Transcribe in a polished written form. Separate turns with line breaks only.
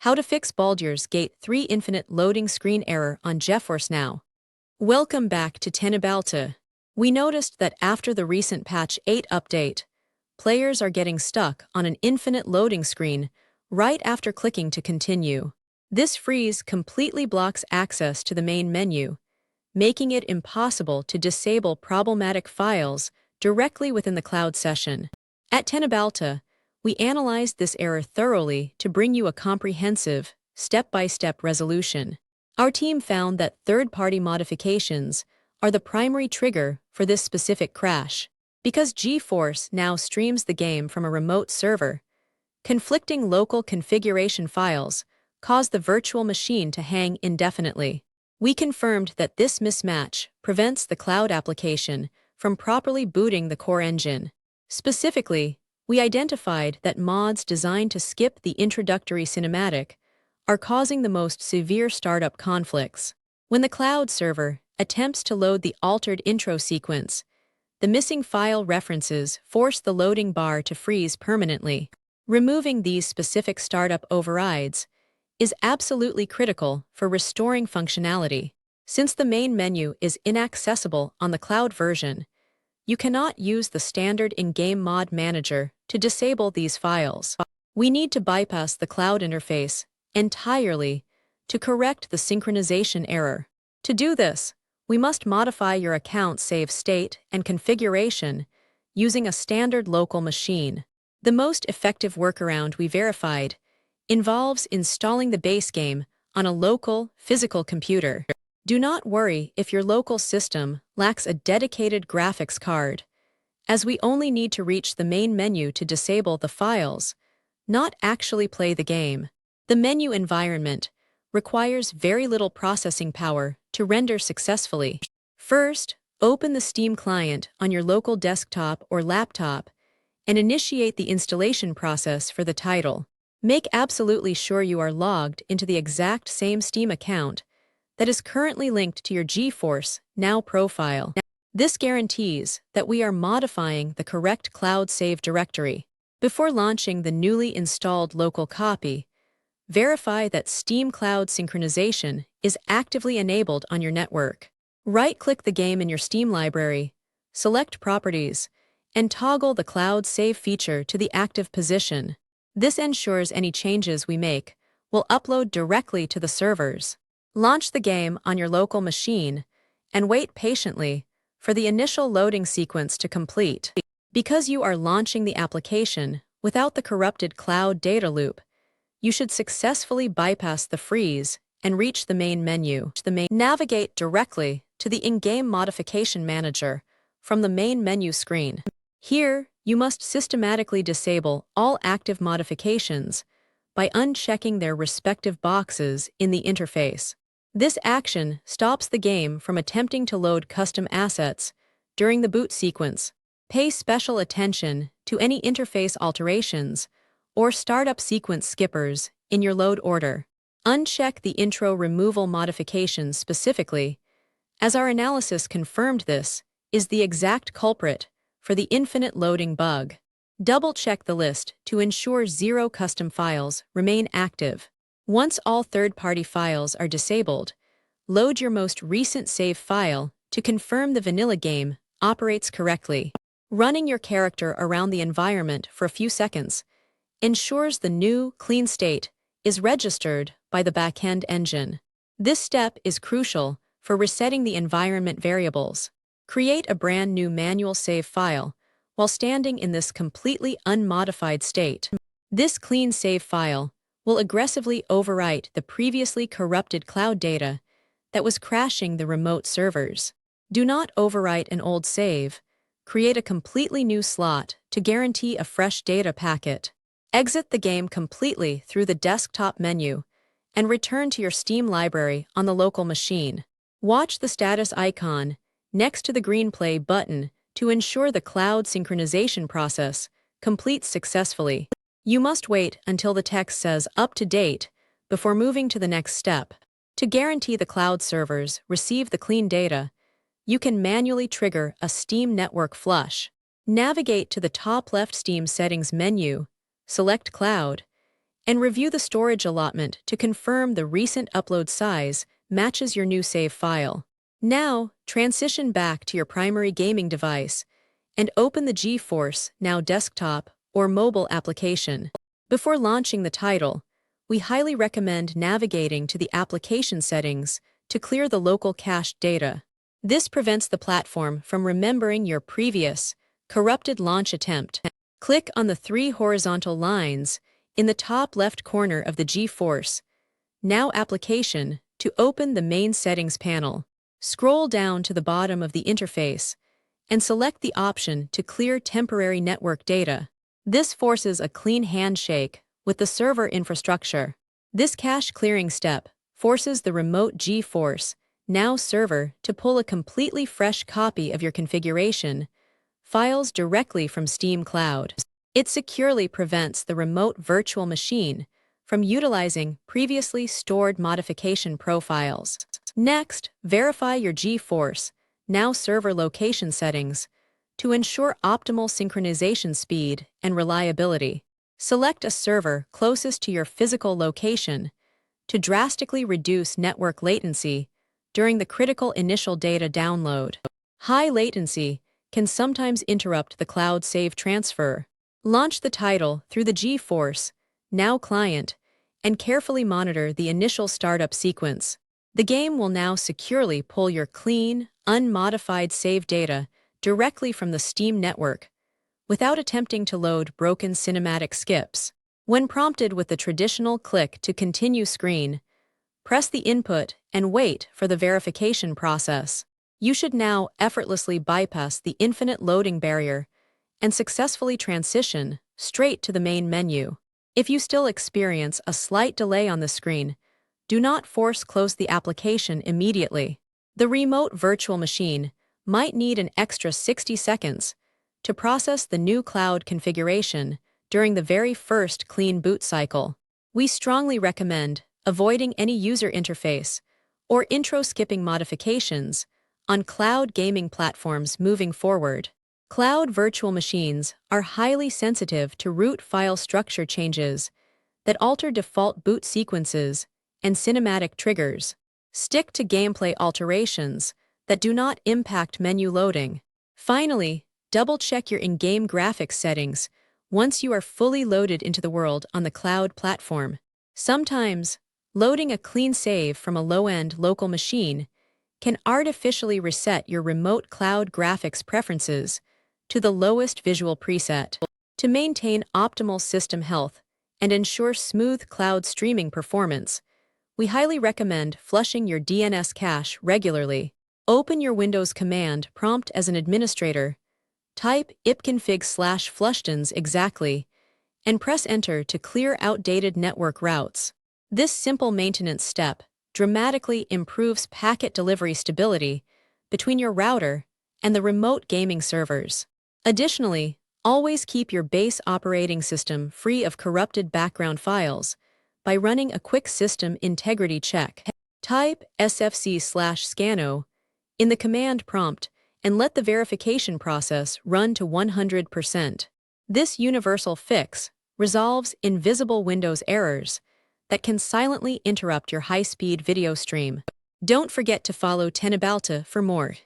How to fix Baldur's Gate 3 infinite loading screen error on GeForce Now. Welcome back to Teknobalta. We noticed that after the recent patch 8 update, players are getting stuck on an infinite loading screen right after clicking to continue. This freeze completely blocks access to the main menu, making it impossible to disable problematic files directly within the cloud session. At Teknobalta, we analyzed this error thoroughly to bring you a comprehensive, step-by-step resolution. Our team found that third-party modifications are the primary trigger for this specific crash. Because GeForce Now streams the game from a remote server, conflicting local configuration files cause the virtual machine to hang indefinitely. We confirmed that this mismatch prevents the cloud application from properly booting the core engine. Specifically, we identified that mods designed to skip the introductory cinematic are causing the most severe startup conflicts. When the cloud server attempts to load the altered intro sequence, the missing file references force the loading bar to freeze permanently. Removing these specific startup overrides is absolutely critical for restoring functionality. Since the main menu is inaccessible on the cloud version, you cannot use the standard in-game mod manager to disable these files. We need to bypass the cloud interface entirely to correct the synchronization error. To do this, we must modify your account's save state and configuration using a standard local machine. The most effective workaround we verified involves installing the base game on a local, physical computer. Do not worry if your local system lacks a dedicated graphics card, as we only need to reach the main menu to disable the files, not actually play the game. The menu environment requires very little processing power to render successfully. First, open the Steam client on your local desktop or laptop and initiate the installation process for the title. Make absolutely sure you are logged into the exact same Steam account that is currently linked to your GeForce Now profile. This guarantees that we are modifying the correct cloud save directory. Before launching the newly installed local copy, verify that Steam Cloud synchronization is actively enabled on your network. Right-click the game in your Steam library, select Properties, and toggle the Cloud Save feature to the active position. This ensures any changes we make will upload directly to the servers. Launch the game on your local machine and wait patiently for the initial loading sequence to complete. Because you are launching the application without the corrupted cloud data loop, you should successfully bypass the freeze and reach the main menu. Navigate directly to the in-game modification manager from the main menu screen. Here, you must systematically disable all active modifications by unchecking their respective boxes in the interface. This action stops the game from attempting to load custom assets during the boot sequence. Pay special attention to any interface alterations or startup sequence skippers in your load order. Uncheck the intro removal modifications specifically, as our analysis confirmed this is the exact culprit for the infinite loading bug. Double-check the list to ensure 0 custom files remain active. Once all third-party files are disabled, load your most recent save file to confirm the vanilla game operates correctly. Running your character around the environment for a few seconds ensures the new, clean state is registered by the backend engine. This step is crucial for resetting the environment variables. Create a brand new manual save file while standing in this completely unmodified state. This clean save file will aggressively overwrite the previously corrupted cloud data that was crashing the remote servers. Do not overwrite an old save. Create a completely new slot to guarantee a fresh data packet. Exit the game completely through the desktop menu and return to your Steam library on the local machine. Watch the status icon next to the green play button to ensure the cloud synchronization process completes successfully. You must wait until the text says up to date before moving to the next step. To guarantee the cloud servers receive the clean data, you can manually trigger a Steam network flush. Navigate to the top left Steam settings menu, select Cloud, and review the storage allotment to confirm the recent upload size matches your new save file. Now, transition back to your primary gaming device and open the GeForce Now desktop or mobile application. Before launching the title, we highly recommend navigating to the application settings to clear the local cached data. This prevents the platform from remembering your previous, corrupted launch attempt. Click on the 3 horizontal lines in the top left corner of the GeForce Now application to open the main settings panel. Scroll down to the bottom of the interface and select the option to clear temporary network data. This forces a clean handshake with the server infrastructure. This cache clearing step forces the remote GeForce Now server to pull a completely fresh copy of your configuration files directly from Steam Cloud. It securely prevents the remote virtual machine from utilizing previously stored modification profiles. Next, verify your GeForce Now server location settings to ensure optimal synchronization speed and reliability. Select a server closest to your physical location to drastically reduce network latency during the critical initial data download. High latency can sometimes interrupt the cloud save transfer. Launch the title through the GeForce Now client and carefully monitor the initial startup sequence. The game will now securely pull your clean, unmodified save data directly from the Steam network without attempting to load broken cinematic skips. When prompted with the traditional click to continue screen, press the input and wait for the verification process. You should now effortlessly bypass the infinite loading barrier and successfully transition straight to the main menu. If you still experience a slight delay on the screen, do not force close the application immediately. The remote virtual machine might need an extra 60 seconds to process the new cloud configuration during the very first clean boot cycle. We strongly recommend avoiding any user interface or intro skipping modifications on cloud gaming platforms moving forward. Cloud virtual machines are highly sensitive to root file structure changes that alter default boot sequences and cinematic triggers. Stick to gameplay alterations that do not impact menu loading. Finally, double-check your in-game graphics settings once you are fully loaded into the world on the cloud platform. Sometimes, loading a clean save from a low-end local machine can artificially reset your remote cloud graphics preferences to the lowest visual preset. To maintain optimal system health and ensure smooth cloud streaming performance, we highly recommend flushing your DNS cache regularly. Open your Windows command prompt as an administrator, type ipconfig/flushdns exactly, and press Enter to clear outdated network routes. This simple maintenance step dramatically improves packet delivery stability between your router and the remote gaming servers. Additionally, always keep your base operating system free of corrupted background files by running a quick system integrity check. Type sfc/scano in the command prompt and let the verification process run to 100%. This universal fix resolves invisible Windows errors that can silently interrupt your high-speed video stream. Don't forget to follow Teknobalta for more.